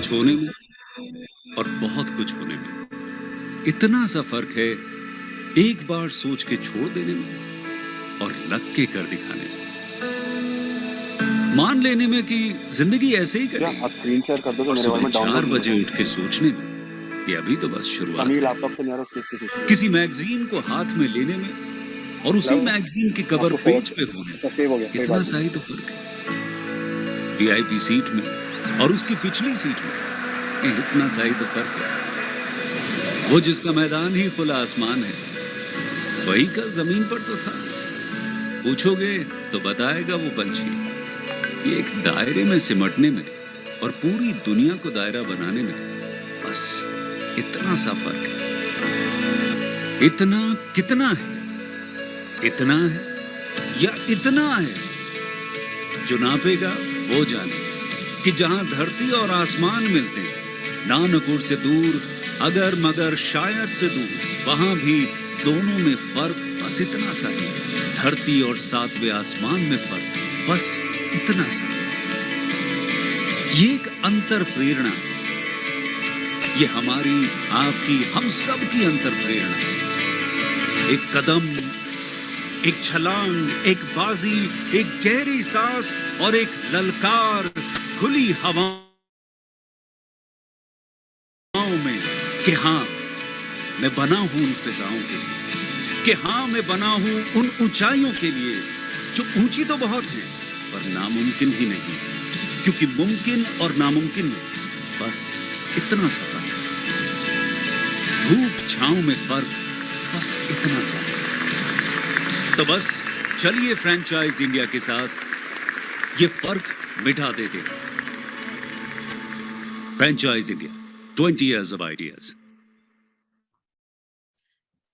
कुछ होने में और बहुत कुछ होने में इतना सा फर्क है, एक बार सोच के छोड़ देने में और लग के कर दिखाने में। मान लेने में कि जिंदगी ऐसे ही क्या आप स्क्रीन शेयर कर दोगे और मेरे सुबह में 4 डाउनलोड नहीं बजे होता। उठ के सोचने में कि अभी तो बस शुरुआत सनी है। लैपटॉप से नहीं आ रहा उसके किसी मैगजीन को हाथ में लेने में और उसी मैगजीन की कवर आपको पेज फॉरवर्ड पे होने अच्छा सेव हो गया, में कोई इतना बात सा नहीं। ही तो फर्क है। वीआईपी सीट में और उसकी पिछली सीट में इतना सा ही तो फर्क है। वो जिसका मैदान ही खुला आसमान है, वही कल जमीन पर तो था। पूछोगे तो बताएगा वो पंछी, ये एक दायरे में सिमटने में और पूरी दुनिया को दायरा बनाने में बस इतना सा फर्क है। इतना कितना है? इतना है या इतना है? जो नापेगा वो जाने कि जहां धरती और आसमान मिलते हैं, नानकुर से दूर, अगर मगर शायद से दूर, वहां भी दोनों में फर्क बस इतना सा है। धरती और सातवें आसमान में फर्क बस इतना सा है। ये एक अंतर प्रेरणा है। ये हमारी, आपकी, हम सब की अंतर प्रेरणा है। एक कदम, एक छलांग, एक बाजी, एक गहरी सांस और एक ललकार खुली हवाओं में कि हाँ, मैं बना हूं उन फिजाओं के लिए, कि हाँ, मैं बना हूं उन ऊंचाइयों के लिए जो ऊंची तो बहुत है पर नामुमकिन ही नहीं, क्योंकि मुमकिन और नामुमकिन में बस इतना सा फर्क है। धूप छांव में फर्क बस इतना सा। तो बस चलिए फ्रेंचाइज इंडिया के साथ ये फर्क मिटा देते हैं। Franchise India, 20 years of ideas.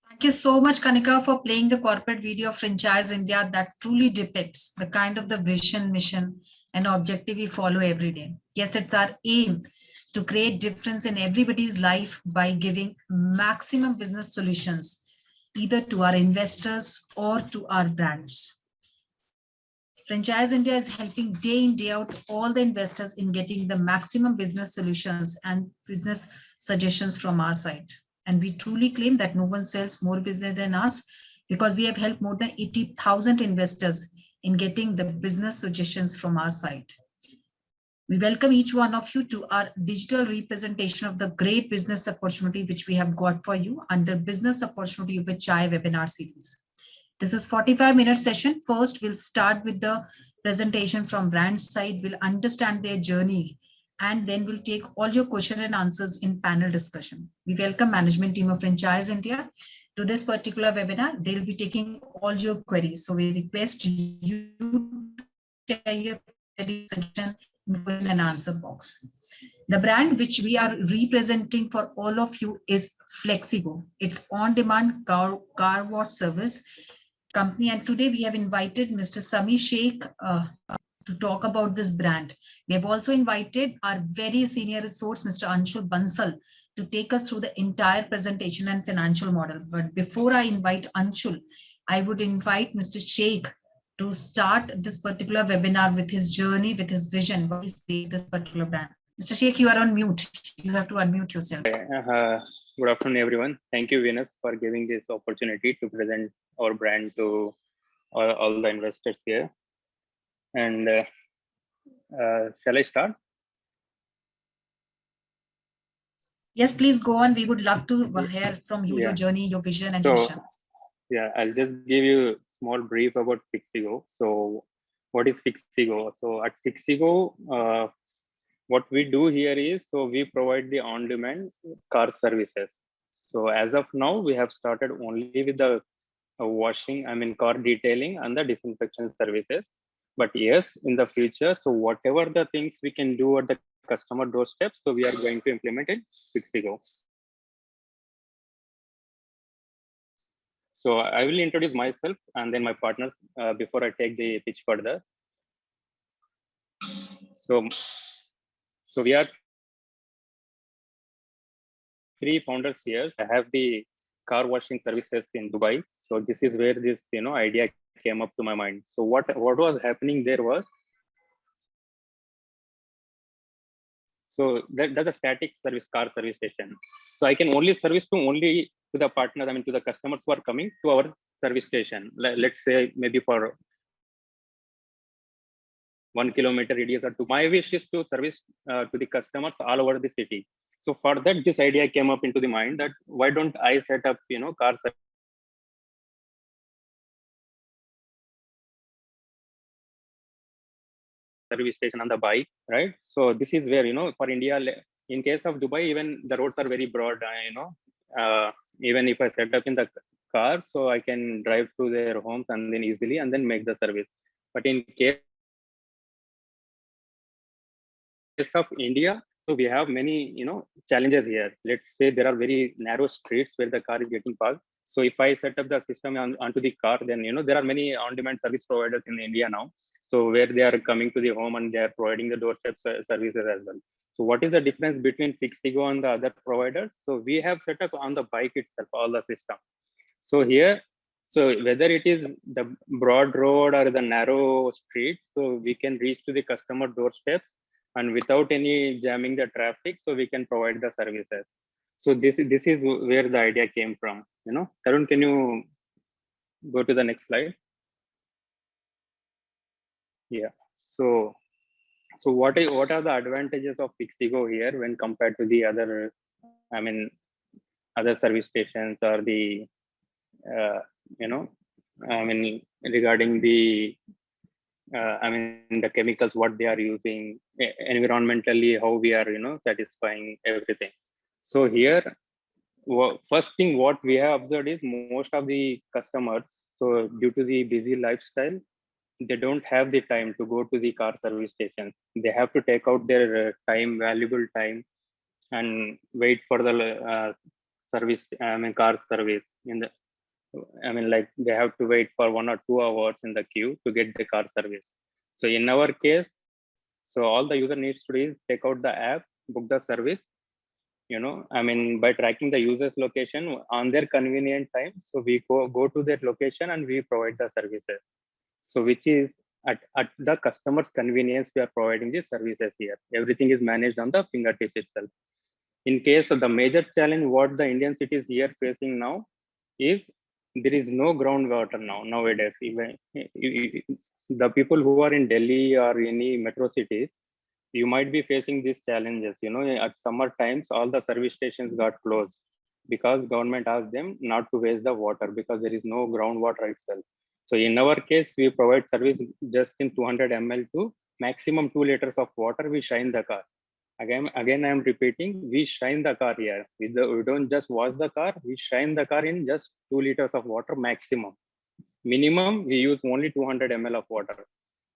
Thank you so much, Kanika, for playing the corporate video of Franchise India that truly depicts the kind of the vision, mission, and objective we follow every day. Yes, it's our aim to create difference in everybody's life by giving maximum business solutions, either to our investors or to our brands. Franchise India is helping day in, day out all the investors in getting the maximum business solutions and business suggestions from our side. And we truly claim that no one sells more business than us, because we have helped more than 80,000 investors in getting the business suggestions from our side. We welcome each one of you to our digital representation of the great business opportunity which we have got for you under Business Opportunity with Chai webinar series. This is 45-minute session. First, we'll start with the presentation from brand side. We'll understand their journey, and then we'll take all your question and answers in panel discussion. We welcome management team of Franchise India to this particular webinar. They'll be taking all your queries. So we request you to share your queries section in question and answer box. The brand which we are representing for all of you is Flexigo. It's on-demand car wash service company, and today we have invited Mr. Sami Sheikh to talk about this brand. We have also invited our very senior resource, Mr. Anshul Bansal, to take us through the entire presentation and financial model. But before I invite Anshul, I would invite Mr. Sheikh to start this particular webinar with his journey, with his vision, why he's created this particular brand. Mr. Sheikh, you are on mute. You have to unmute yourself. Good afternoon, everyone. Thank you, Venus, for giving this opportunity to present our brand to all the investors here. And shall I start? Yes, please go on. We would love to hear from you, your journey, your vision and mission. Yeah, I'll just give you a small brief about Flexigo. So what is Flexigo? So at Flexigo, what we do here is, so we provide the on-demand car services. So as of now, we have started only with the car detailing and the disinfection services. But yes, in the future, so whatever the things we can do at the customer doorstep, so we are going to implement in Flexigo. So I will introduce myself and then my partners before I take the pitch further. So we are 3 founders here. I have the car washing services in Dubai. So this is where this idea came up to my mind. So what was happening there was, So that's a static service car service station. So I can only service to the partners, I mean to the customers who are coming to our service station. Let's say maybe for 1 kilometer radius or two. My wish is to service to the customers all over the city. So for that, this idea came up into the mind that why don't I set up, car service station on the bike, right? So this is where, for India, in case of Dubai, even the roads are very broad, even if I set up in the car, so I can drive to their homes and then easily and then make the service. But in case of India, so we have many, challenges here. Let's say there are very narrow streets where the car is getting parked. So if I set up the system onto the car, then, there are many on-demand service providers in India now. So where they are coming to the home and they are providing the doorstep services as well. So what is the difference between Fixigo and the other providers? So we have set up on the bike itself, all the system. So here, so whether it is the broad road or the narrow streets, so we can reach to the customer doorsteps and without any jamming the traffic, so we can provide the services. So this is where the idea came from. Tarun, can you go to the next slide? Yeah. So what are the advantages of Fixigo here when compared to the other, I mean, other service stations or the, I mean, regarding the, the chemicals, what they are using, environmentally, how we are, satisfying everything. So here, first thing what we have observed is most of the customers, so due to the busy lifestyle, they don't have the time to go to the car service stations. They have to take out their valuable time, and wait for the car service like they have to wait for 1 or 2 hours in the queue to get the car service. So in our case, so all the user needs to do is take out the app, book the service, by tracking the user's location on their convenient time. So we go to their location and we provide the services. So which is at the customer's convenience, we are providing the services here. Everything is managed on the fingertips itself. In case of the major challenge, what the Indian cities here facing now is there is no groundwater nowadays. Even the people who are in Delhi or any metro cities, you might be facing these challenges. At summer times, all the service stations got closed because government asked them not to waste the water because there is no groundwater itself. So in our case, we provide service just in 200 ml to maximum 2 liters of water. We shine the car. Again, I am repeating, we shine the car here. We don't just wash the car, we shine the car in just 2 liters of water maximum. Minimum, we use only 200 ml of water.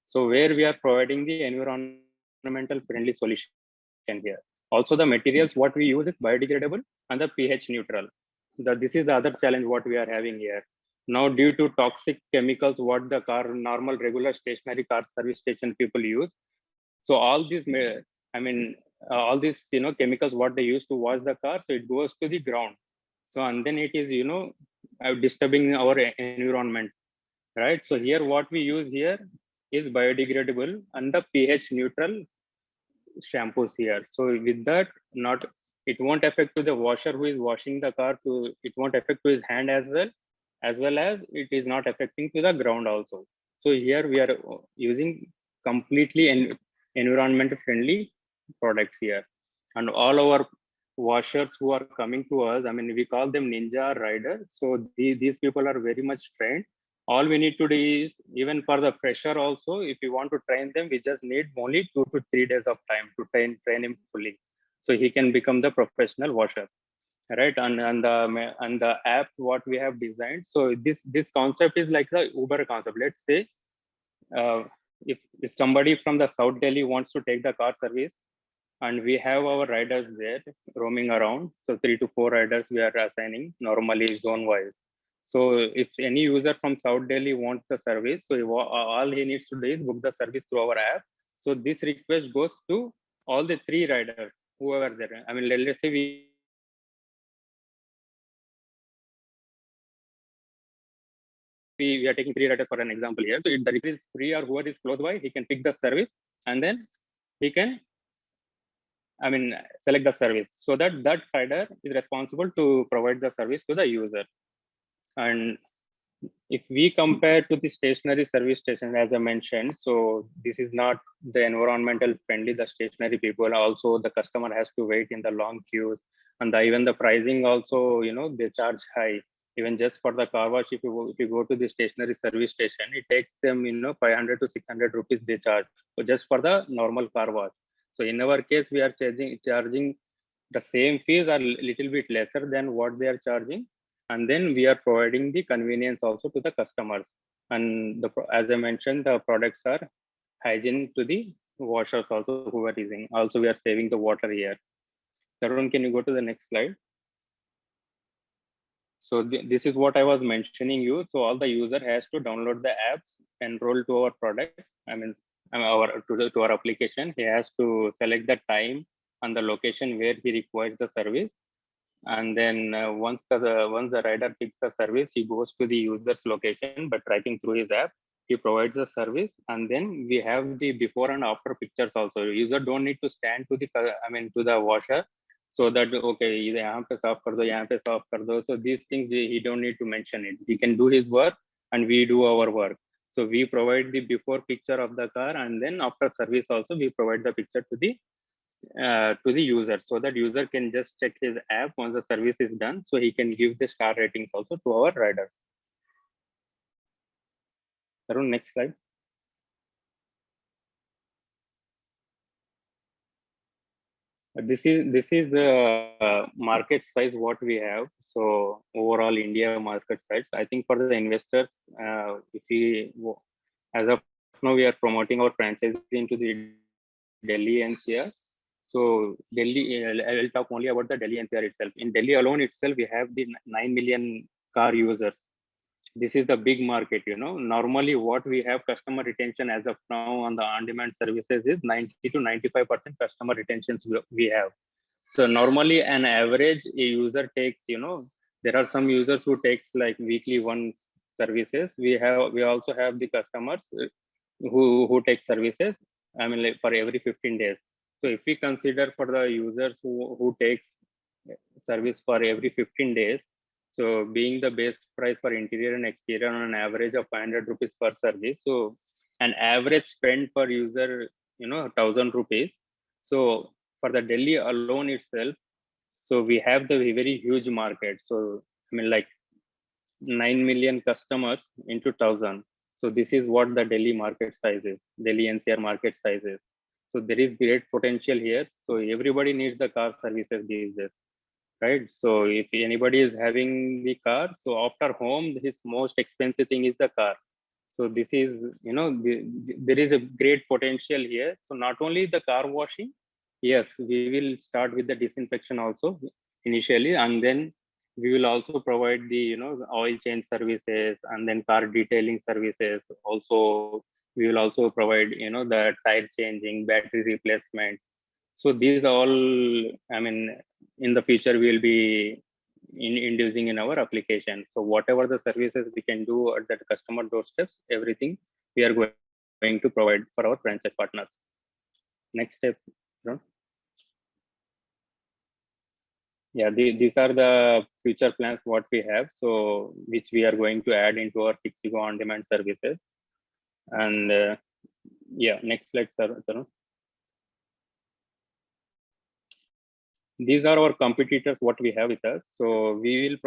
So where we are providing the environmental friendly solution here. Also the materials, what we use is biodegradable and the pH neutral. This is the other challenge what we are having here. Now, due to toxic chemicals, what the normal regular stationary car service station people use. So all these, all these, chemicals, what they use to wash the car, so it goes to the ground. So, and then it is, disturbing our environment, right? So here, what we use here is biodegradable and the pH neutral shampoos here. So with that, it won't affect to the washer who is washing the car, it won't affect to his hand as well as it is not affecting to the ground also. So here we are using completely environment friendly products here. And all our washers who are coming to us, we call them ninja riders. So these people are very much trained. All we need to do is, even for the fresher also, if you want to train them, we just need only 2 to 3 days of time to train him fully. So he can become the professional washer, right? And the app what we have designed. So this concept is like the Uber concept. Let's say if somebody from the South Delhi wants to take the car service, and we have our riders there roaming around. So 3 to 4 riders we are assigning normally zone wise. So if any user from South Delhi wants the service, so all he needs to do is book the service through our app. So this request goes to all the 3 riders, whoever there. Let's say we are taking 3 riders for an example here. So if the request is free or whoever is close by, he can pick the service and then he can I mean, select the service, so that that rider is responsible to provide the service to the user. And if we compare to the stationary service station, as I mentioned, so this is not the environmental friendly. The stationary people also, the customer has to wait in the long queues, and even the pricing also, they charge high. Even just for the car wash, if you go to the stationary service station, it takes them 500 to 600 rupees they charge, so just for the normal car wash. So in our case, we are charging the same fees are little bit lesser than what they are charging, and then we are providing the convenience also to the customers. And as I mentioned, the products are hygiene to the washers also who are using. Also, we are saving the water here. Tarun, can you go to the next slide? So this is what I was mentioning you. So all the user has to download the apps, enroll to our product. To our application. He has to select the time and the location where he requires the service. And then once the rider picks the service, he goes to the user's location by tracking through his app. He provides the service, and then we have the before and after pictures also. User don't need to stand to the washer, so that okay, यहाँ पे साफ कर दो, यहाँ पे साफ कर दो. So these things he don't need to mention it. He can do his work, and we do our work. So we provide the before picture of the car, and then after service also we provide the picture to the user, so that user can just check his app once the service is done, so he can give the star ratings also to our riders. Arun, next slide. This is the market size what we have. So overall India market size, I think for the investors, if we as of now we are promoting our franchise into the Delhi NCR. So Delhi, I will talk only about the Delhi NCR itself. In Delhi alone itself, we have the 9 million car users. This is the big market. Normally what we have customer retention as of now on the on-demand services is 90 to 95% customer retentions we have. So normally an average a user takes, there are some users who takes like weekly one services. We also have the customers who take services, like for every 15 days. So if we consider for the users who takes service for every 15 days, so being the best price for interior and exterior on an average of 500 rupees per service, so an average spend per user, 1000 rupees. So for the Delhi alone itself, so we have the very huge market. So like 9 million customers into 1000. So this is what the Delhi market size is, Delhi NCR market size is. So there is great potential here. So everybody needs the car services these days, right? So if anybody is having the car, so after home, his most expensive thing is the car. So this is, there is a great potential here. So not only the car washing, yes, we will start with the disinfection also initially, and then we will also provide the, oil change services, and then car detailing services. Also, we will also provide, the tire changing, battery replacement. So these all, in the future, we will be inducing in our application. So whatever the services we can do at the customer doorsteps, everything we are going to provide for our franchise partners. Next step. Yeah, these are the future plans what we have. So which we are going to add into our Fixigo on-demand services. And yeah, next slide, sir. These are our competitors what we have with us. So we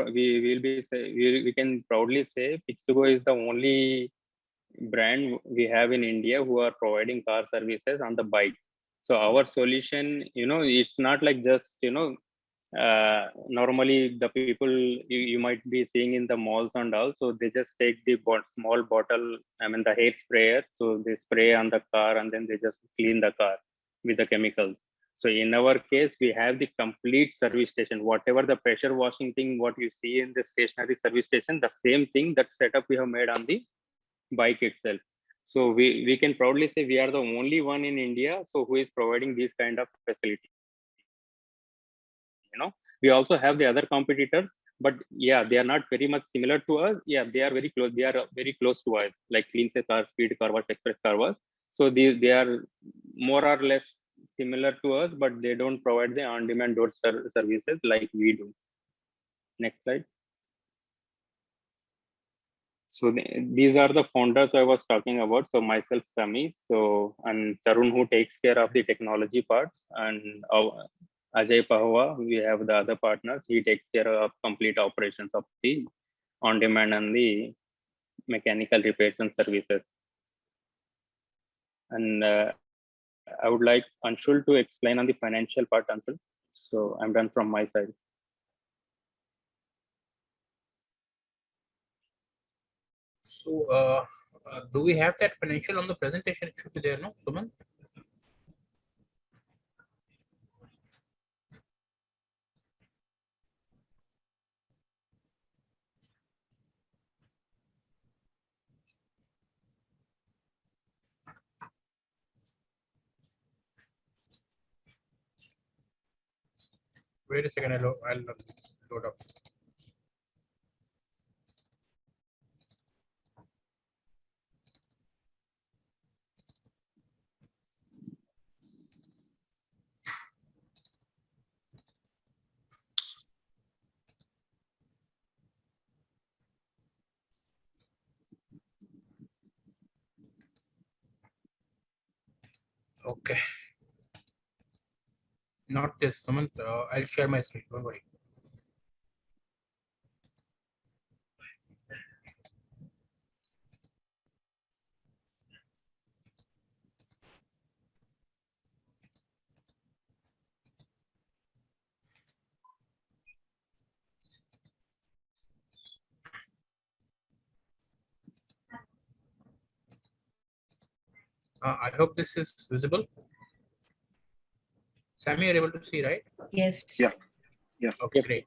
can proudly say Fixigo is the only brand we have in India who are providing car services on the bike. So our solution, it's not like just, normally the people you might be seeing in the malls and all, so they just take the small bottle, the hair sprayer, so they spray on the car and then they just clean the car with the chemicals. So in our case, we have the complete service station, whatever the pressure washing thing, what you see in the stationary service station, the same thing, that setup we have made on the bike itself. So we can proudly say we are the only one in India, so who is providing these kind of facility. We also have the other competitors, but yeah, they are not very much similar to us. Yeah, they are very close. They are very close to us, like Clean Say Car, Speed Car Wash, Express Car Wash. So they are more or less similar to us, but they don't provide the on-demand door services like we do. Next slide. So these are the founders I was talking about. So myself, Sami, and Tarun, who takes care of the technology part, and Ajay Pahwa, we have the other partners. He takes care of complete operations of the on-demand and the mechanical repairs and services. And I would like Anshul to explain on the financial part, Anshul. So I'm done from my side. So do we have that financial on the presentation? It should be there, no, Suman? Wait a second, I'll load up. Okay. Not this, Suman. I'll share my screen. Don't worry. I hope this is visible. Sammy, you're able to see, right? Yes. Yeah. Okay, great.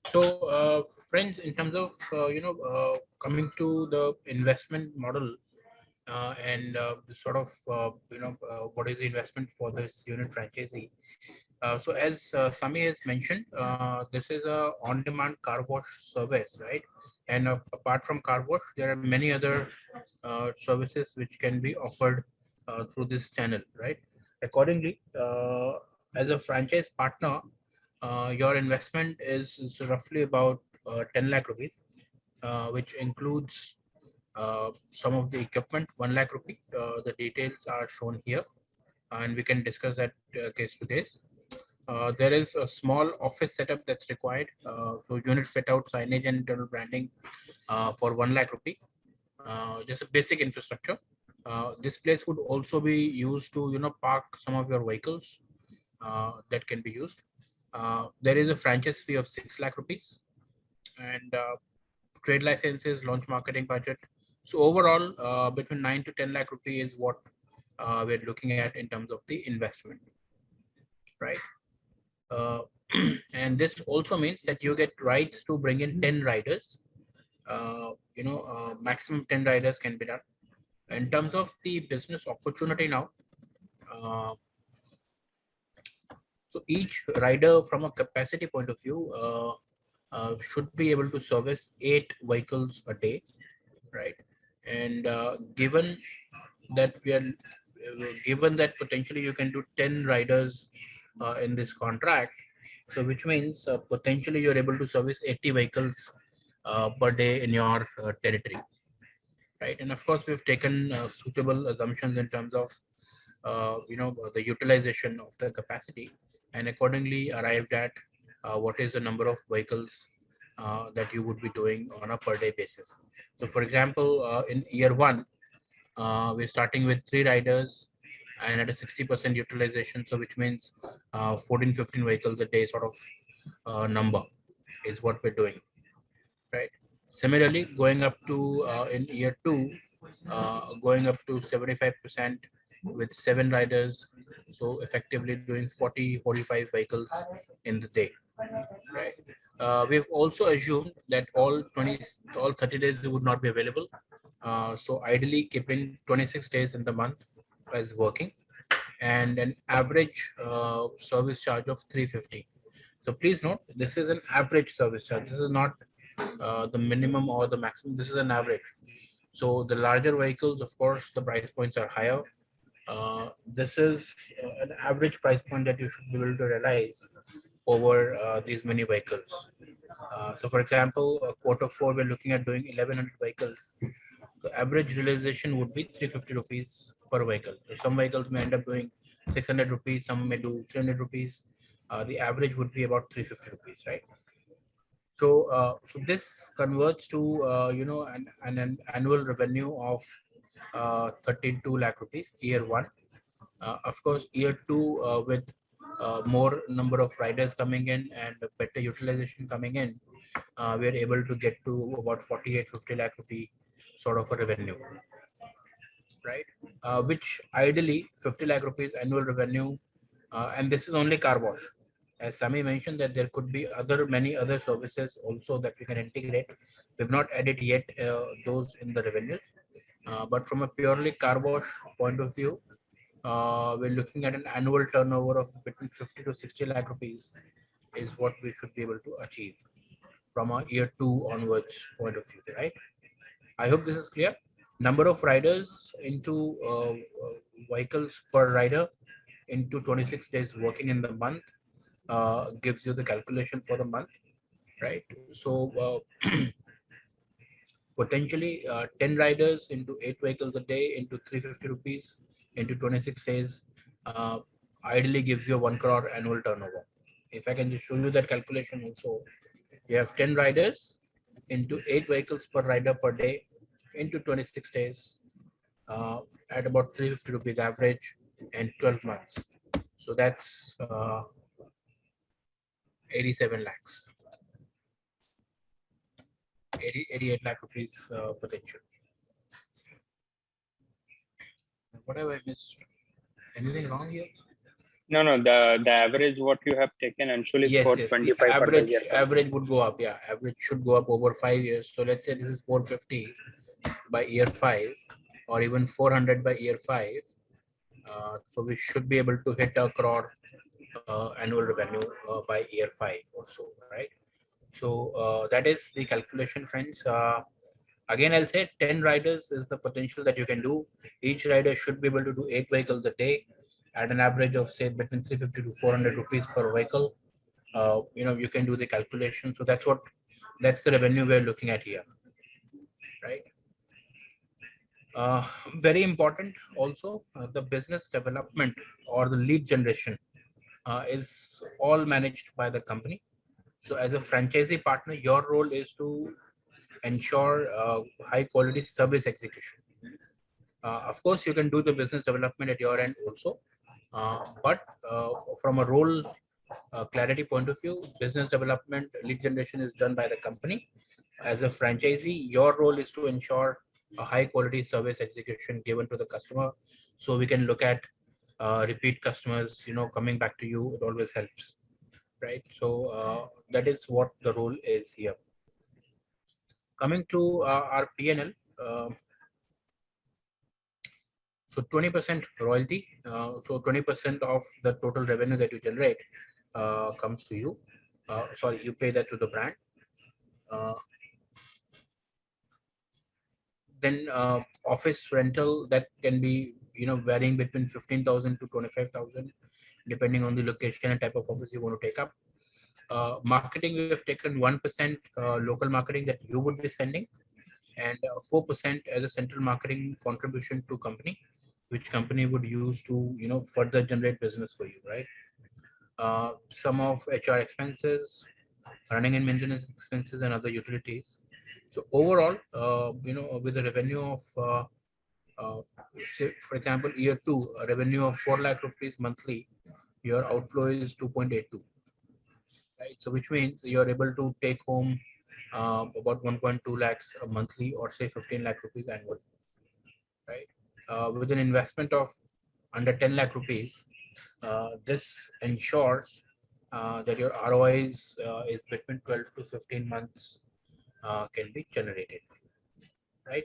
So, friends, in terms of coming to the investment model and sort of what is the investment for this unit franchisee? So, as Sami has mentioned, this is a on-demand car wash service, right? And apart from car wash, there are many other services which can be offered through this channel, right? Accordingly, as a franchise partner, your investment is roughly about 10 lakh rupees, which includes some of the equipment, 1 lakh rupee. The details are shown here, and we can discuss that case to case. There is a small office setup that's required. So unit fit out, signage and internal branding for 1 lakh rupee. Just a basic infrastructure. This place would also be used to park some of your vehicles that can be used. There is a franchise fee of 6 lakh rupees and trade licenses, launch marketing budget. So overall, between 9 to 10 lakh rupee is what we're looking at in terms of the investment, right? And this also means that you get rights to bring in 10 riders. Maximum 10 riders can be done. In terms of the business opportunity now, so each rider from a capacity point of view should be able to service 8 vehicles a day, right? And given that potentially you can do 10 riders in this contract, so which means potentially you're able to service 80 vehicles per day in your territory, right? And of course, we've taken suitable assumptions in terms of the utilization of the capacity, and accordingly arrived at what is the number of vehicles that you would be doing on a per day basis. So for example, in year 1, we're starting with 3 riders and at a 60% utilization. So which means 14-15 vehicles a day sort of number is what we're doing, right? Similarly, going up to in year 2, going up to 75% with 7 riders. So effectively doing 40-45 vehicles in the day, right? We've also assumed that all 30 days would not be available. So ideally keeping 26 days in the month as working, and an average service charge of 350. So please note, this is an average service charge. This is not the minimum or the maximum. This is an average. So the larger vehicles, of course, the price points are higher. This is an average price point that you should be able to realize over these many vehicles. So for example, quarter four, we're looking at doing 1100 vehicles. So average realization would be 350 rupees per vehicle. So some vehicles may end up doing 600 rupees, some may do 300 rupees. The average would be about 350 rupees, right? So this converts to an annual revenue of 32 lakh rupees year one. Of course, year two, with more number of riders coming in and a better utilization coming in, we are able to get to about 48, 50 lakh rupee sort of a revenue, right? Which ideally 50 lakh rupees annual revenue, and this is only car wash. As Sami mentioned, that there could be many other services also that we can integrate. We've not added yet those in the revenues, but from a purely car wash point of view, we're looking at an annual turnover of between 50 to 60 lakh rupees is what we should be able to achieve from a year two onwards point of view, right? I hope this is clear. Number of riders into vehicles per rider into 26 days working in the month gives you the calculation for the month, right? So potentially 10 riders into 8 vehicles a day into 350 rupees into 26 days ideally gives you a 1 crore annual turnover. If I can just show you that calculation also, you have 10 riders into 8 vehicles per rider per day into 26 days at about 350 rupees average and 12 months. So that's 87 lakhs, 88 lakh rupees potential. What have I missed? Anything wrong here? No, the average what you have taken Anshul is Yes, for the 25 per average year. average would go up. Yeah, average should go up over 5 years. So let's say this is 450 by year 5, or even 400 by year 5. So we should be able to hit a crore annual revenue by year 5 or so, right? So that is the calculation, friends. Again, I'll say 10 riders is the potential that you can do. Each rider should be able to do 8 vehicles a day at an average of say between 350 to 400 rupees per vehicle. You can do the calculation. So that's the revenue we're looking at here, right? Very important also, the business development or the lead generation is all managed by the company. So as a franchisee partner, your role is to ensure high quality service execution. Of course, you can do the business development at your end also, but from a role clarity point of view, business development, lead generation is done by the company. As a franchisee, your role is to ensure a high quality service execution given to the customer, so we can look at repeat customers, coming back to you. It always helps, right? So that is what the role is here. Coming to our P&L, so 20% royalty. So 20% of the total revenue that you generate comes to you. Sorry, you pay that to the brand. Then office rental, that can be varying between 15,000 to 25,000, depending on the location and type of office you want to take up. Marketing, we have taken 1% local marketing that you would be spending, and 4% as a central marketing contribution to company, which company would use to further generate business for you, right? Some of HR expenses, running and maintenance expenses, and other utilities. So overall, with a revenue of say, for example, year two, a revenue of 4 lakh rupees monthly, your outflow is 2.82, right? So which means you're able to take home about 1.2 lakhs a monthly, or say 15 lakh rupees annual, right? With an investment of under 10 lakh rupees, this ensures that your ROIs is between 12 to 15 months can be generated, right?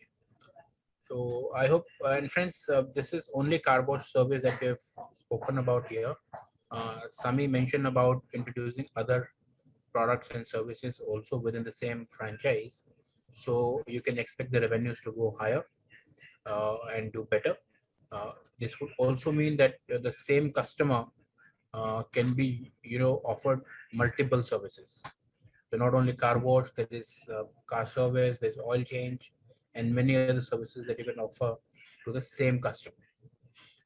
So I hope, and friends, this is only car wash service that we have spoken about here. Sami mentioned about introducing other products and services also within the same franchise. So you can expect the revenues to go higher and do better. This would also mean that the same customer can be, offered multiple services. So not only car wash, there is car service, there's oil change, and many other services that you can offer to the same customer,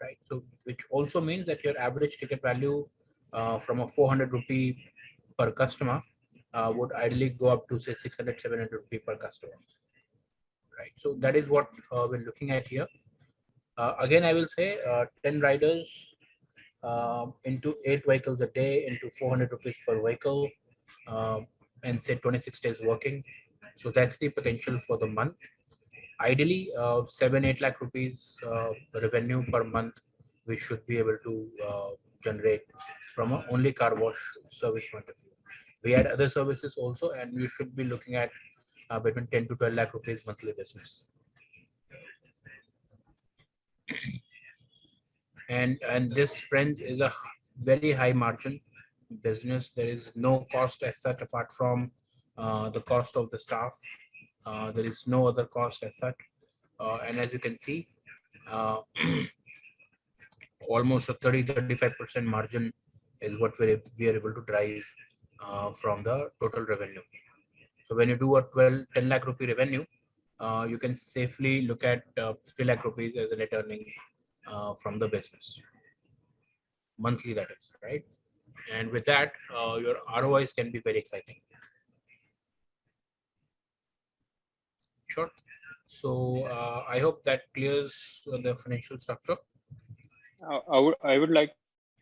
right? So which also means that your average ticket value from a 400 rupee per customer would ideally go up to say 600, 700 rupee per customer, right? So that is what we're looking at here. Again, I will say 10 riders into 8 vehicles a day into 400 rupees per vehicle, uh, and say 26 days working. So that's the potential for the month. Ideally, 7-8 lakh rupees revenue per month we should be able to generate from a only car wash service point of view. We had other services also, and we should be looking at between 10 to 12 lakh rupees monthly business. And this, friends, is a very high margin business. There is no cost as such apart from the cost of the staff. There is no other cost as such, and as you can see, uh, almost a 30-35% margin is what we are able to drive from the total revenue. So when you do a 10 lakh rupee revenue, you can safely look at 3 lakh rupees as a net earning from the business monthly, that is, right? And with that, your ROIs can be very exciting. Sure. So I hope that clears the financial structure. I would like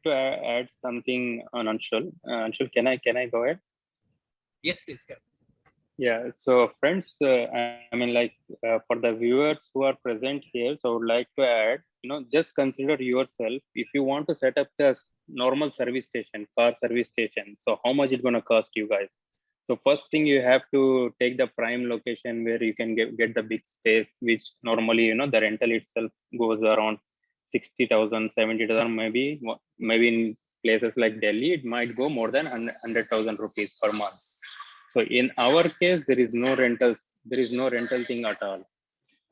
to add something on Anshul. Anshul, can I go ahead? Yes, please. Yeah. Yeah. So friends, I mean, like for the viewers who are present here, so I would like to add, just consider yourself if you want to set up the normal service station, car service station. So how much it's gonna cost you guys? So first thing, you have to take the prime location where you can get the big space, which normally, the rental itself goes around 60,000, 70,000, maybe in places like Delhi, it might go more than 100,000 rupees per month. So in our case, there is no rental thing at all,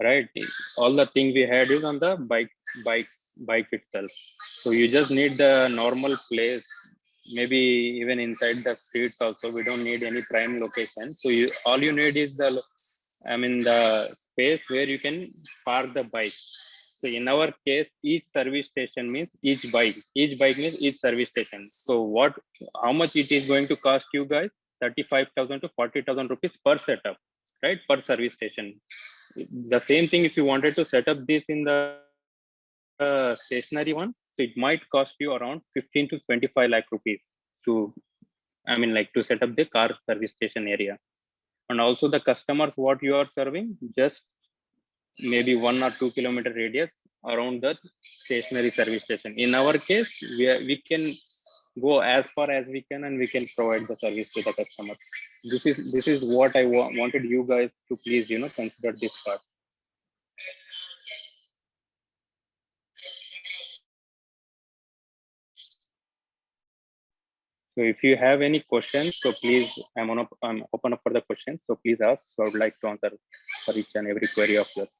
right? All the thing we had is on the bike itself. So you just need the normal place, maybe even inside the streets also. We don't need any prime location. So all you need is the space where you can park the bike. So in our case, each service station means each bike. Each bike means each service station. So how much it is going to cost you guys? 35,000 to 40,000 rupees per setup, right? Per service station. The same thing if you wanted to set up this in the stationary one, so it might cost you around 15 to 25 lakh rupees to set up the car service station area. And also the customers what you are serving, just maybe 1 or 2 kilometer radius around the stationary service station. In our case, we can go as far as we can, and we can provide the service to the customer. This is what I wanted you guys to please consider this part. So if you have any questions, so please, I'm open up for the questions. So please ask. So I would like to answer for each and every query of yours.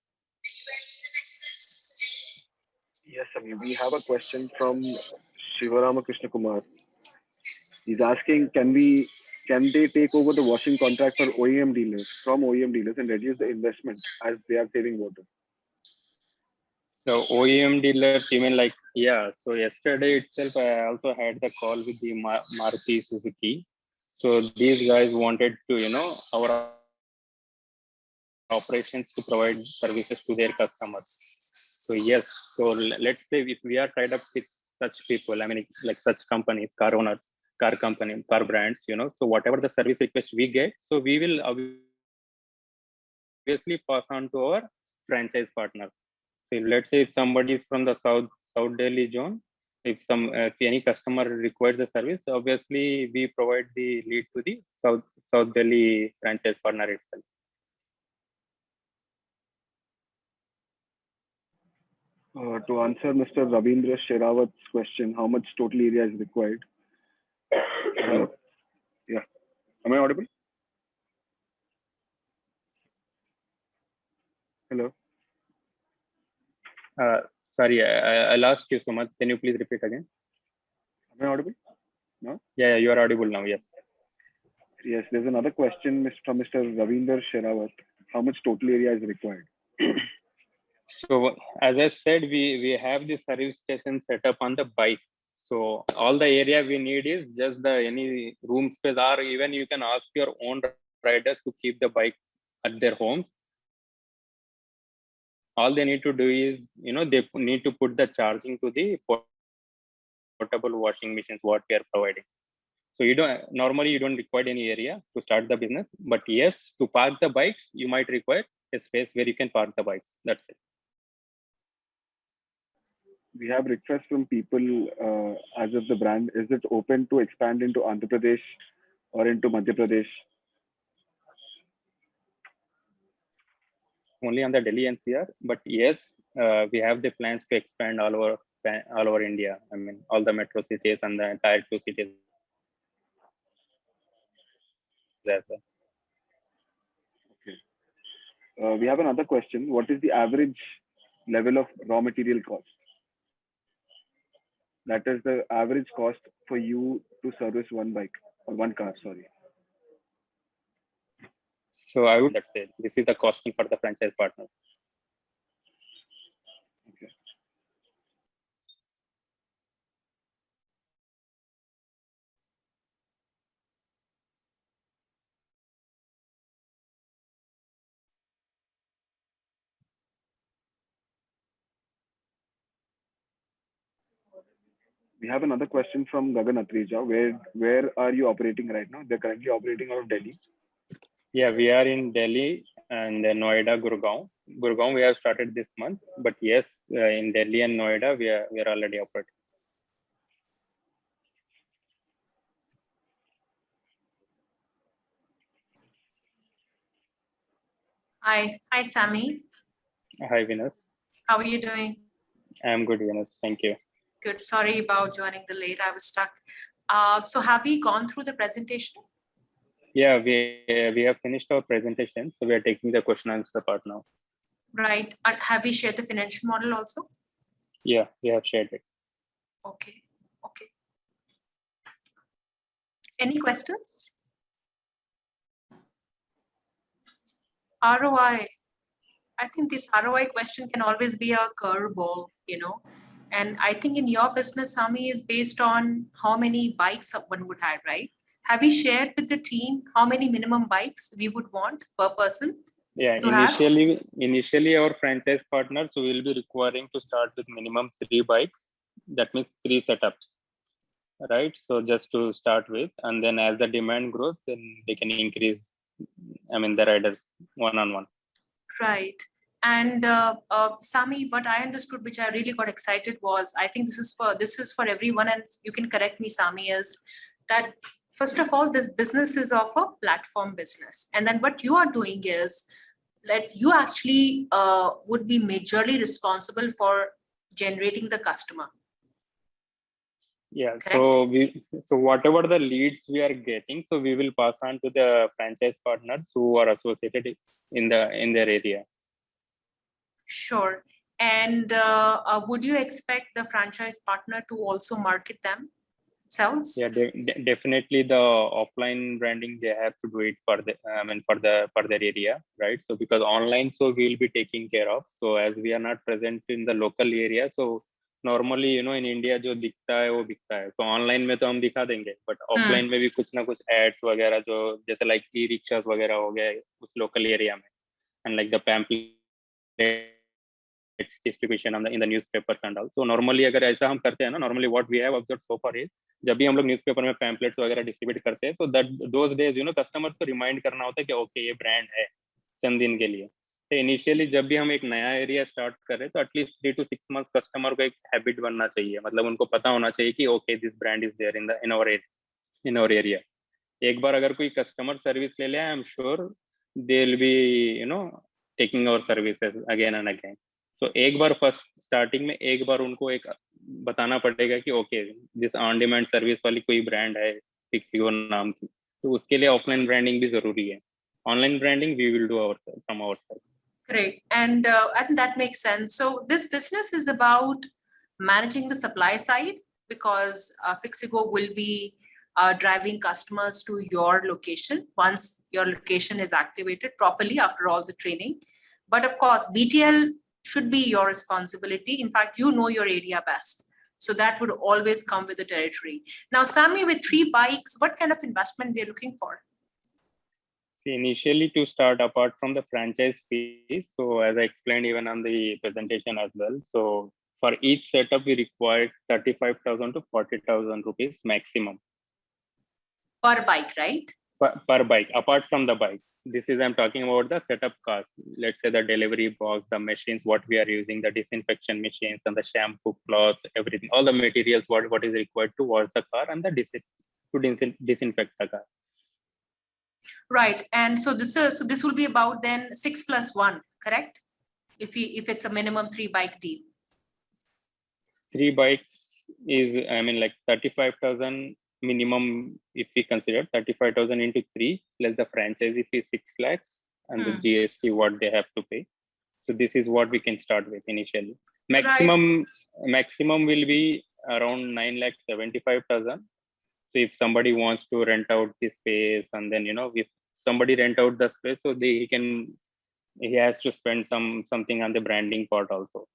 Yes, Samir, we have a question from Shivarama Krishna Kumar. He's asking, can they take over the washing contract for OEM dealers and reduce the investment as they are saving water? So OEM dealers, even like, yeah. So yesterday itself, I also had the call with the Maruti Suzuki. So these guys wanted to, our operations to provide services to their customers. So yes, so let's say if we are tied up with such people, like such companies, car owners, car brands, so whatever the service request we get, so we will obviously pass on to our franchise partners. So let's say if somebody is from the South Delhi zone, if any customer requires the service, obviously we provide the lead to the South Delhi franchise partner itself. To answer Mr. Ravindra Sherawat's question, how much total area is required? Yeah. Am I audible? Hello. Sorry, I lost you so much. Can you please repeat again? Am I audible? Yeah, you are audible now. Yes. Yes, there's another question from Mr. Ravinder Sherawat. How much total area is required? So as I said, we have the service station set up on the bike. So all the area we need is just the any room space, or even you can ask your own riders to keep the bike at their homes. All they need to do is, they need to put the charging to the portable washing machines what we are providing. So you don't require any area to start the business, but yes, to park the bikes, you might require a space where you can park the bikes. That's it. We have requests from people as if the brand, is it open to expand into Andhra Pradesh or into Madhya Pradesh? Only on the Delhi NCR, but yes, we have the plans to expand all over India. I mean, all the metro cities and the entire 2 cities. As well. Okay. We have another question. What is the average level of raw material cost? That is the average cost for you to service one bike or one car, sorry. So I would say this is the costing for the franchise partners. Okay. We have another question from Gagan Atrija. Where are you operating right now? They're currently operating out of Delhi. Yeah, we are in Delhi and Noida, Gurgaon. Gurgaon we have started this month, but yes, in Delhi and Noida we are already operating. Hi, Sammy. Hi, Venus. How are you doing? I'm good, Venus. Thank you. Good. Sorry about joining the late. I was stuck. So have we gone through the presentation? Yeah, we have finished our presentation, so we are taking the question and answer part now. Right. Have we shared the financial model also? Yeah, we have shared it. Okay. Okay. Any questions? ROI. I think this ROI question can always be a curveball, And I think in your business, Sami, is based on how many bikes one would have, right? Have we shared with the team how many minimum bikes we would want per person? Yeah, initially our franchise partners will be requiring to start with minimum 3 bikes. That means 3 setups, right? So just to start with, and then as the demand grows, then they can increase, the riders one-on-one. Right. And Sami, what I understood, which I really got excited was, I think this is for everyone, and you can correct me, Sami, is that first of all, this business is of a platform business. And then what you are doing is that you actually would be majorly responsible for generating the customer. Yeah. Correct? So whatever the leads we are getting, so we will pass on to the franchise partners who are associated in their area. Sure. And would you expect the franchise partner to also market themselves? Yeah, definitely the offline branding they have to do it for their area, right? So because online, so we'll be taking care of. So as we are not present in the local area, so normally in India जो दिखता है वो बिकता है. So online में तो हम दिखा देंगे, but offline में भी कुछ ना कुछ ads वगैरह जो जैसे like e-rickshaws वगैरह हो गए उस local area में, and like the pamphlet distribution in the newspapers and all. So normally अगर ऐसा हम करते हैं ना, normally what we have observed so far is जब भी हम लोग न्यूज़पेपर में पैम्पलेट्स वगैरह डिस्ट्रीब्यूट करते हैं, so that those days customers को रिमाइंड करना होता है कि ओके ये ब्रांड है चंद दिन के लिए. तो इनिशियली जब भी हम एक नया एरिया स्टार्ट कर रहे हैं तो एटलीस्ट 3 to 6 months कस्टमर को एक हैबिट बनना चाहिए, मतलब उनको पता होना चाहिए कि okay this brand is there in our area. एक बार अगर कोई कस्टमर सर्विस ले ले, I am sure they will be taking our services again and again. So एक बार फर्स्ट स्टार्टिंग में एक बार उनको एक बताना पड़ेगा कि okay this on demand service वाली कोई ब्रांड है फिक्सिगो नाम की, तो उसके लिए ऑफलाइन ब्रांडिंग भी जरूरी है. Online branding we will do from our side. Great. And I think that makes sense. So this business is about managing the supply side because Fixigo will be driving customers to your location once your location is activated properly after all the training. But of course, BTL should be your responsibility. In fact, you know your area best. So that would always come with the territory. Now, Sami, with 3 bikes, what kind of investment we are looking for? Initially, to start, apart from the franchise fees, so as I explained even on the presentation as well, so for each setup we require 35,000 to 40,000 rupees maximum Per bike, right? per bike. Apart from the bike, this is I'm talking about the setup cost. Let's say the delivery box, the machines what we are using, the disinfection machines and the shampoo cloths, everything, all the materials what is required to wash the car and the disinfect the car. Right. And so this will be about then 6 plus 1, correct? If it's a minimum 3 bike deal. 3 bikes is, I mean, like 35,000 minimum if we consider 35,000 into 3 plus the franchise fee 6 lakhs and the GST what they have to pay. So this is what we can start with initially. Maximum will be around 9,75,000. So if somebody wants to rent out the space, and then if somebody rent out the space, so he has to spend something on the branding part also.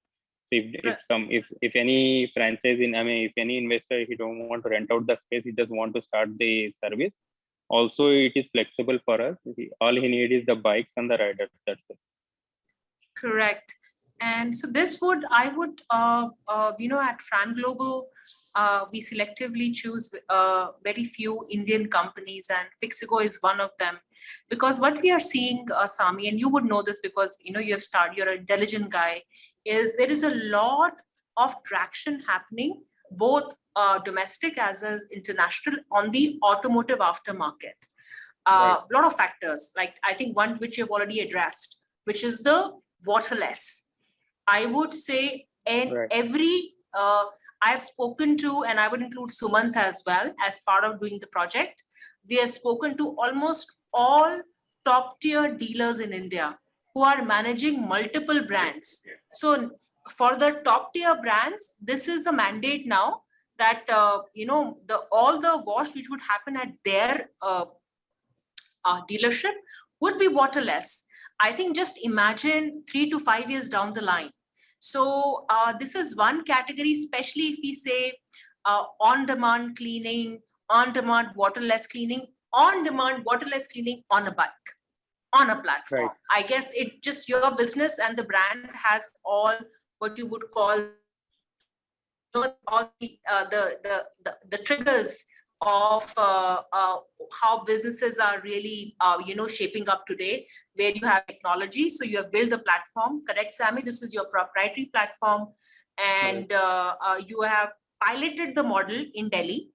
So if any franchise if any investor, he don't want to rent out the space, he just want to start the service. Also, it is flexible for us. All he need is the bikes and the riders. That's it. Correct. And so I would at Fran Global, we selectively choose very few Indian companies, and Fixigo is one of them. Because what we are seeing, Sami, and you would know this because you're an intelligent guy, is there is a lot of traction happening, both domestic as well as international, on the automotive aftermarket. A lot of factors, like I think one which you've already addressed, which is the waterless. I would say every I've spoken to, and I would include Sumant as well as part of doing the project. We have spoken to almost all top tier dealers in India who are managing multiple brands. So for the top tier brands, this is the mandate now that all the wash which would happen at their dealership would be waterless. I think just imagine 3 to 5 years down the line. So this is one category, especially if we say on-demand cleaning, on-demand waterless cleaning, on-demand waterless cleaning on a bike, on a platform. Right. I guess it just your business and the brand has all what you would call all the triggers of how businesses are really shaping up today, where you have technology. So you have built the platform, correct, Sami? This is your proprietary platform, and you have piloted the model in Delhi,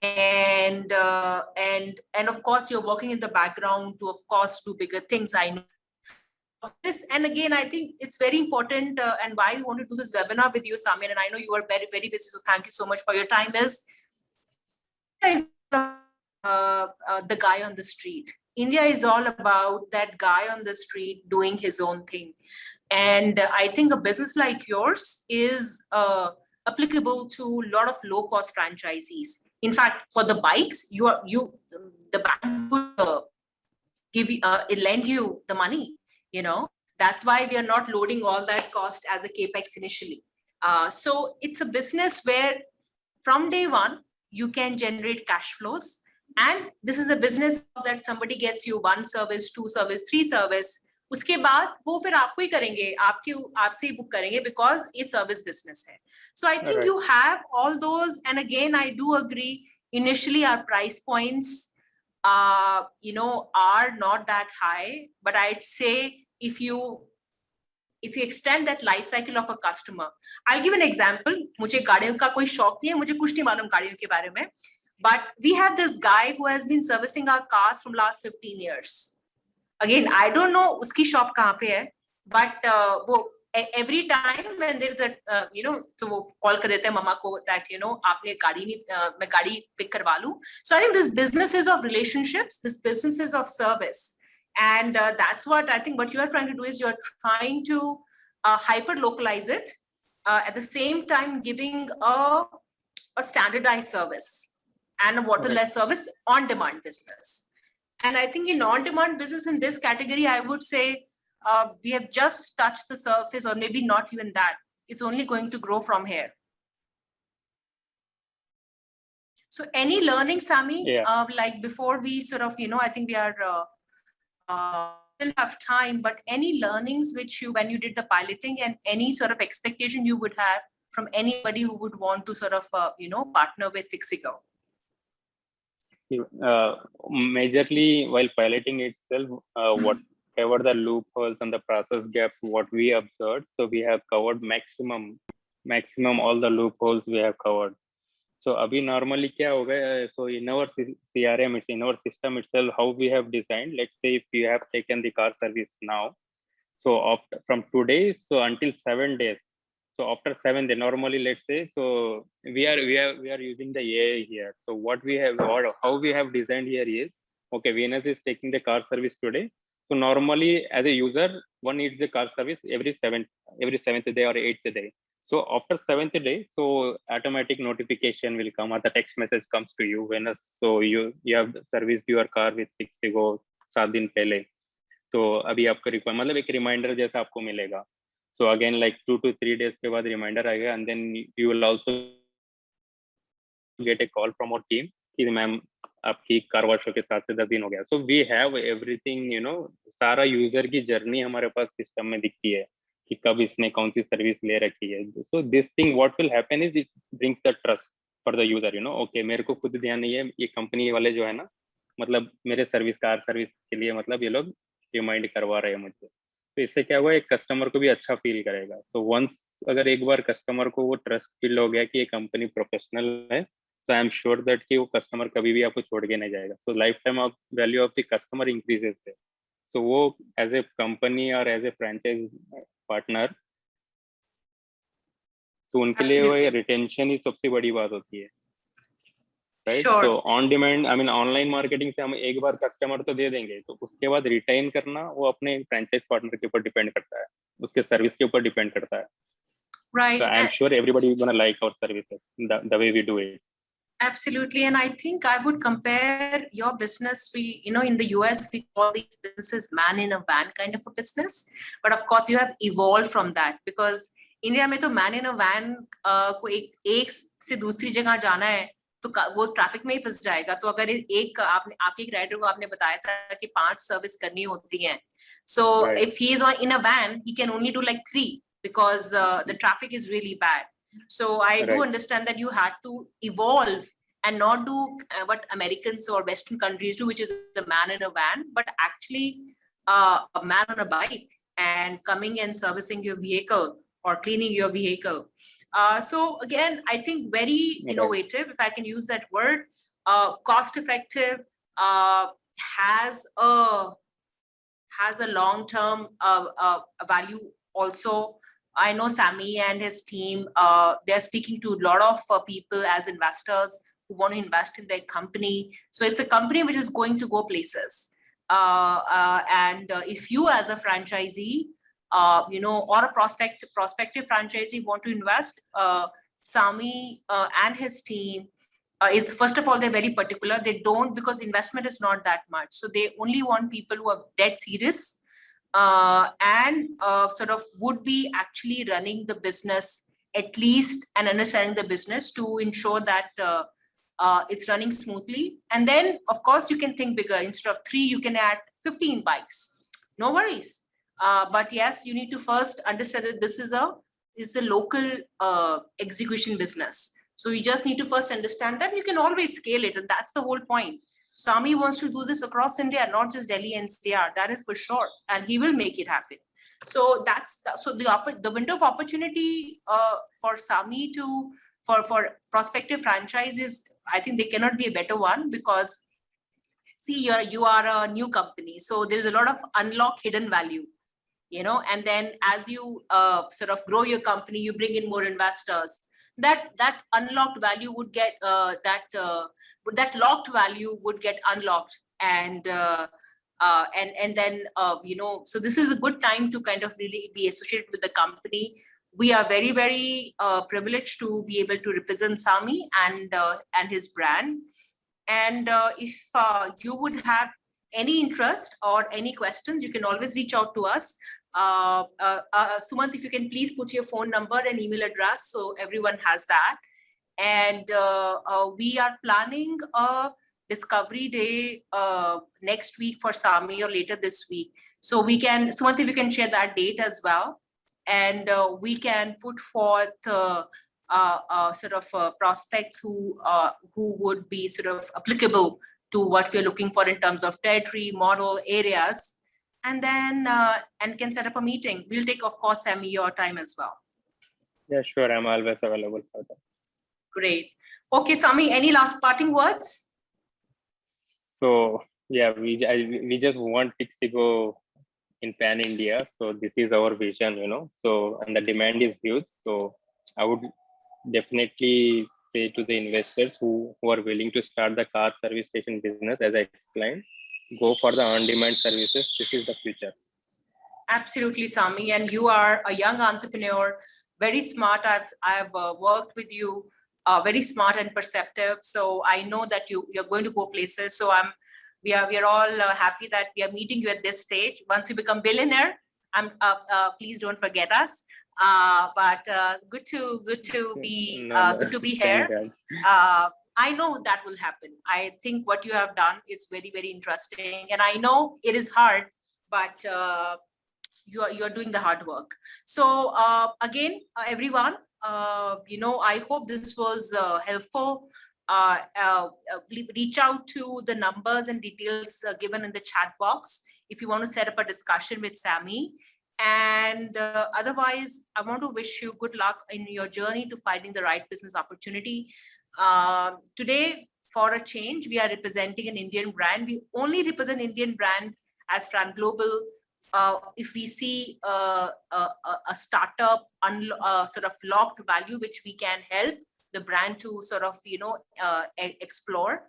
and of course you're working in the background to, of course, do bigger things. I know this, and again, I think it's very important, and why we want to do this webinar with you, Sami, and I know you are very, very busy, so thank you so much for your time, is the guy on the street. India is all about that guy on the street doing his own thing. And I think a business like yours is applicable to a lot of low-cost franchisees. In fact, for the bikes, the bank would lend you the money. That's why we are not loading all that cost as a capex initially. So it's a business where from day one, you can generate cash flows. And this is a business that somebody gets you 1 service, 2 service, 3 service. उसके बाद वो फिर आपको ही करेंगे, आपसे ही book करेंगे, because ये service business है. So I think you have all those. And again, I do agree, initially our price points are not that high, but I'd say if you extend that life cycle of a customer, I'll give an example. मुझे गाड़ियों का कोई शौक नहीं है, मुझे कुछ नहीं मालूम गाड़ियों के बारे में, but we have this guy who has been servicing our cars from last 15 years. Again, I don't know उसकी shop कहाँ पे है, but वो every time when there's a so वो call कर देते हैं मम्मा को that आपने गाड़ी नहीं, मैं गाड़ी pick करवा लूँ. So I think this business is of relationships, this business is of service, And that's what I think what you are trying to do is you're trying to hyper localize it, at the same time giving a standardized service and a waterless service on demand business. And I think in on demand business in this category, I would say we have just touched the surface, or maybe not even that. It's only going to grow from here. So any learning, Sami, Yeah. like before we sort of, I think we are still have time, but any learnings which you, when you did the piloting, and any sort of expectation you would have from anybody who would want to sort of, partner with Fixigo? Majorly while piloting itself, whatever the loopholes and the process gaps, what we observed, so we have covered maximum all the loopholes we have covered. So abhi normally kya hoga, so in our CRM, it's in our system itself, how we have designed, let's say if you have taken the car service now, so from today, so until 7 days, so after 7 days, normally let's say, so we are using the AI here. So what we have, or how we have designed here is, okay, VNS is taking the car service today. So normally as a user, one needs the car service every seventh day or 8th day. So after 7th day, so automatic notification will come, or the text message comes to you when so you have serviced your car with Fixigo 7 दिन पहले, तो अभी आपको मतलब एक reminder जैसा आपको मिलेगा. So again, like 2 to 3 days के बाद रिमाइंडर आएगा, and then you will also get a call from our team कि मैम आपकी कार वॉश के 7 से 10 दिन हो गया. So we have everything, सारा यूजर की जर्नी हमारे पास सिस्टम में दिखती है कि कब इसने कौन सी सर्विस ले रखी है. So this thing what will happen is it brings the trust for the user, okay, मेरे को खुद ध्यान नहीं है, ये कंपनी वाले जो है ना, मतलब मेरे कार सर्विस के लिए मतलब ये लोग रिमाइंड करवा रहे हैं मुझे. तो इससे क्या हुआ, एक कस्टमर को भी अच्छा फील करेगा. तो वंस अगर एक बार कस्टमर को वो ट्रस्ट फील हो गया कि ये कंपनी प्रोफेशनल है, so I am sure that कि वो कस्टमर कभी भी आपको छोड़ के नहीं जाएगा. So lifetime of value of the customer increases there. So वो as a company और as a franchise partner, तो उनके लिए वो रिटेंशन ही सबसे बड़ी बात होती है, राइट. तो on demand, I mean online marketing से हम एक बार कस्टमर तो दे देंगे, तो उसके बाद रिटेन करना वो अपने फ्रेंचाइज पार्टनर के ऊपर डिपेंड करता है, उसके सर्विस के ऊपर डिपेंड करता है. Right. So I am sure everybody is gonna like our services, the way we do it. Absolutely. And I think I would compare your business. In the US, we call these businesses man in a van kind of a business. But of course, you have evolved from that, because India में तो man in a van को एक से दूसरी जगह जाना है तो वो ट्रैफिक में ही फंस जाएगा. तो अगर आपके एक राइडर को आपने बताया था कि 5 सर्विस करनी होती हैं. So if he is in a van, he can only do like 3 because the traffic is really bad. So I do understand that you had to evolve and not do what Americans or Western countries do, which is the man in a van, but actually a man on a bike and coming and servicing your vehicle or cleaning your vehicle. So again, I think very innovative, if I can use that word, cost effective, has a long-term value also. I know Sami and his team, they're speaking to a lot of people as investors who want to invest in their company. So it's a company which is going to go places. And if you as a franchisee, or a prospective franchisee want to invest, Sami and his team is, first of all, they're very particular. They don't, because investment is not that much. So they only want people who are dead serious and sort of would be actually running the business at least and understanding the business to ensure that it's running smoothly. And then, of course, you can think bigger. Instead of 3, you can add 15 bikes. No worries. But yes, you need to first understand that this is a local execution business. So you just need to first understand that you can always scale it. And that's the whole point. Sami wants to do this across India, not just Delhi NCR. That is for sure. And he will make it happen. So the window of opportunity for Sami for prospective franchises, I think there cannot be a better one, because see, you are a new company. So there's a lot of unlocked hidden value, and then as you sort of grow your company, you bring in more investors. That unlocked value would get that locked value would get unlocked, and And then, so this is a good time to kind of really be associated with the company. We are very, very privileged to be able to represent Sami and his brand. And if you would have any interest or any questions, you can always reach out to us. Sumant, if you can please put your phone number and email address so everyone has that. And we are planning a discovery day next week for Sami or later this week. So we can, Sumant, if you can share that date as well. And we can put forth sort of prospects who would be sort of applicable to what we're looking for in terms of territory, model, areas, and then and can set up a meeting. We'll take, of course, Sami, your time as well. Yeah, sure. I'm always available for that. Great. Okay, Sami, any last parting words? So yeah, we just want Fixigo in pan India. So this is our vision, so, and the demand is huge. So I would definitely say to the investors who are willing to start the car service station business, as I explained, go for the on-demand services. This is the future. Absolutely, Sami. And you are a young entrepreneur, very smart. I've worked with you, very smart and perceptive. So I know that you're going to go places. So we are all happy that we are meeting you at this stage. Once you become billionaire, please don't forget us. But good to be here. I know that will happen. I think what you have done is very, very interesting, and I know it is hard, but you are doing the hard work. So again, everyone, I hope this was helpful. Reach out to the numbers and details given in the chat box if you want to set up a discussion with Sami. And otherwise, I want to wish you good luck in your journey to finding the right business opportunity. Today, for a change, we are representing an Indian brand. We only represent Indian brand as Fran Global. If we see a startup sort of locked value, which we can help the brand to sort of, explore,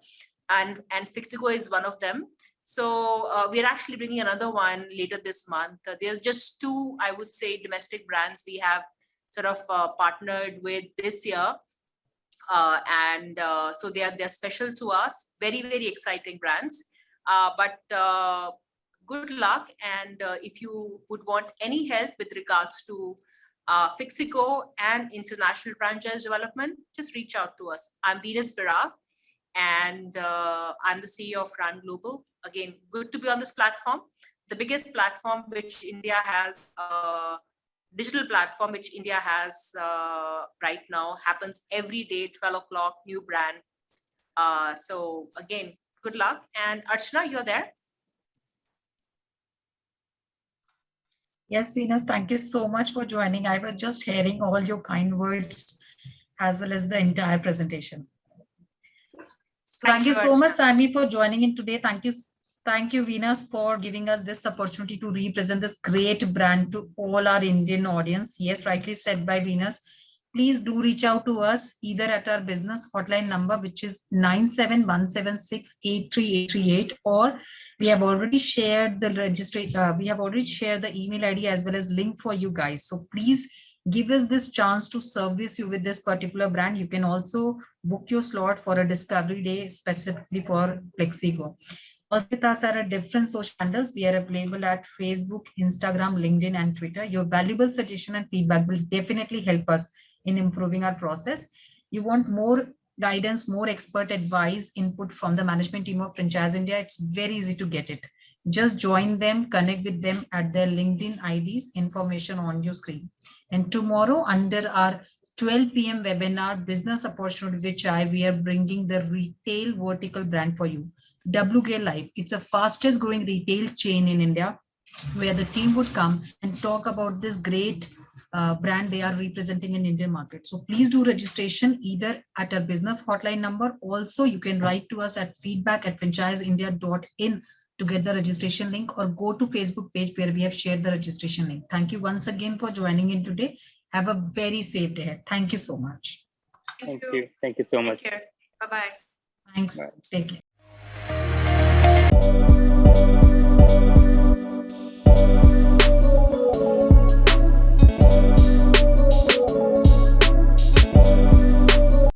and Fixigo is one of them. So we're actually bringing another one later this month. There's just two, I would say, domestic brands we have sort of partnered with this year. So they're special to us, very, very exciting brands. But good luck. And if you would want any help with regards to Fixigo and international franchise development, just reach out to us. I'm Venus Pirag, and I'm the CEO of Fran Global. Again, good to be on this platform, the biggest platform which India has, digital platform which India has right now, happens every day, 12 o'clock, new brand. So again, good luck. And Archana, you're there. Yes, Venus, thank you so much for joining. I was just hearing all your kind words as well as the entire presentation. Thank you so much, Sami, for joining in today. Thank you, Venus, for giving us this opportunity to represent this great brand to all our Indian audience. Yes, rightly said by Venus. Please do reach out to us either at our business hotline number, which is 9717683838, or we have already shared the registration. We have already shared the email ID as well as link for you guys. So please give us this chance to service you with this particular brand. You can also book your slot for a discovery day specifically for Fixigo. Also with us are different social handles. We are available at Facebook, Instagram, LinkedIn, and Twitter. Your valuable suggestion and feedback will definitely help us in improving our process. You want more guidance, more expert advice, input from the management team of Franchise India, it's very easy to get it. Just join them, connect with them at their LinkedIn IDs, information on your screen. And tomorrow under our 12 p.m. webinar, Business Opportunity with Chai, we are bringing the retail vertical brand for you. WG Live, it's the fastest growing retail chain in India, where the team would come and talk about this great brand they are representing in Indian market. So please do registration either at our business hotline number. Also, you can write to us at feedback@franchiseindia.in to get the registration link, or go to Facebook page where we have shared the registration link. Thank you once again for joining in today. Have a very safe day. Thank you so much. Thank you. Thank you so much. Take care. Bye-bye. Thanks. Bye. Take care.